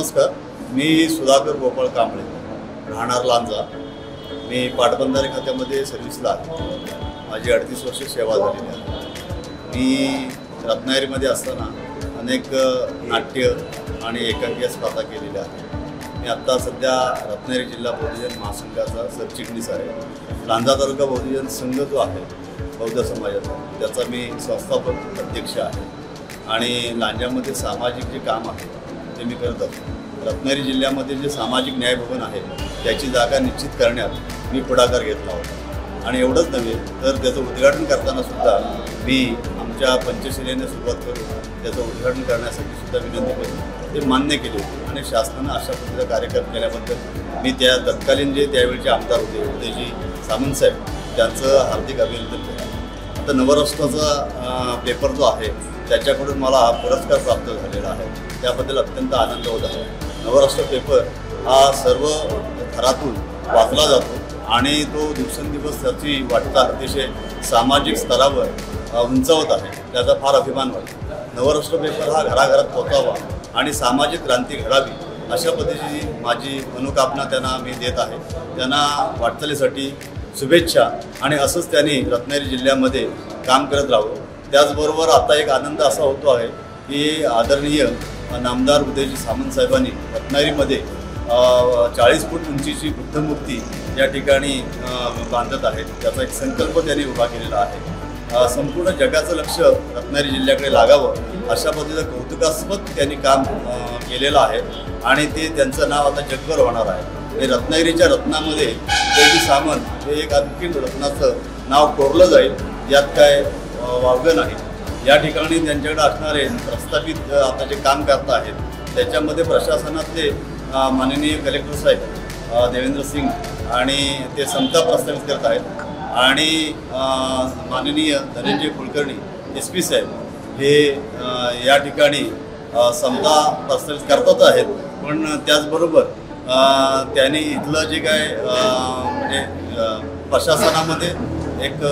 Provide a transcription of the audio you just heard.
नमस्कार, मी सुधाकर गोपाळ कांबळे, राहणार लांजा। मी पाटबंधारे खात्यामध्ये सर्व्हिसला आहे। माझी 38 वर्ष सेवा झालेली आहे। मी रत्नागिरीमध्ये असताना अनेक नाट्य आणि एकांकिका स्पर्धा केलेल्या आहेत। मी आत्ता सध्या रत्नागिरी जिल्हा बौद्धिजन महासंघाचा सरचिटणीस आहे। लांजा तालुका बौद्धिजन संघ जो आहे बौद्ध समाजाचा, त्याचा मी संस्थापक अध्यक्ष आहे आणि लांजामध्ये सामाजिक जे काम आहे ते मी करत असतो। रत्नागिरी जिल्ह्यामध्ये जे सामाजिक न्याय भवन आहे त्याची जागा निश्चित करण्यात मी पुढाकार घेतला होता आणि एवढंच नव्हे तर त्याचं उद्घाटन करताना सुद्धा मी आमच्या पंचशिलेने सुरुवात करून त्याचं उद्घाटन करण्यासाठी सुद्धा विनंती केली। ते मान्य केले होते आणि शासनानं अशा पद्धतीचा कार्यक्रम केल्याबद्दल मी त्या तत्कालीन जे त्यावेळचे आमदार होते उदयजी सामंत साहेब त्यांचं हार्दिक अभिनंदन केलं। आता नवराष्ट्राचा पेपर जो आहे त्याच्याकडून मला हा पुरस्कार प्राप्त झालेला आहे, त्याबद्दल अत्यंत आनंद होत आहे। नवराष्ट्र पेपर हा सर्व थरातून वाचला जातो आणि तो दिवसेंदिवस त्याची वाटचाल अतिशय सामाजिक स्तरावर उंचावत आहे, त्याचा फार अभिमान वाटतो। नवराष्ट्र पेपर हा घराघरात पोहोचावा आणि सामाजिक क्रांती घडावी अशा पद्धतीची माझी मनोकामना त्यांना मी देत आहे। त्यांना वाटचालीसाठी शुभेच्छा आणि असंच त्यांनी रत्नागिरी जिल्ह्यामध्ये काम करत राहावं। त्याचबरोबर आता एक आनंद असा होतो आहे की आदरणीय नामदार उदयजी सामंत साहेबांनी रत्नागिरीमध्ये 40 फूट उंचीची बुद्धमूर्ती या ठिकाणी बांधत आहेत। त्याचा एक संकल्प त्यांनी उभा केलेला आहे। संपूर्ण जगाचं लक्ष रत्नागिरी जिल्ह्याकडे लागावं अशा पद्धतीचं कौतुकास्पद त्यांनी काम केलेलं आहे आणि ते त्यांचं नाव आता जगभर होणार आहे। हे रत्नागिरीच्या रत्नामध्ये उदयजी सामंत हे एक आणखीन रत्नाचं नाव कोरलं जाईल, यात काय वावगं नाही। या ठिकाणी त्यांच्याकडे असणारे प्रस्थापित आता जे काम करत आहेत त्याच्यामध्ये प्रशासनातले माननीय कलेक्टर साहेब देवेंद्र सिंग आणि ते समता प्रस्थापित करत आहेत आणि माननीय धनंजय कुलकर्णी SP साहेब हे या ठिकाणी समता प्रस्थापित करतच आहेत। पण त्याचबरोबर त्यांनी इथलं जे काय म्हणजे प्रशासनामध्ये एक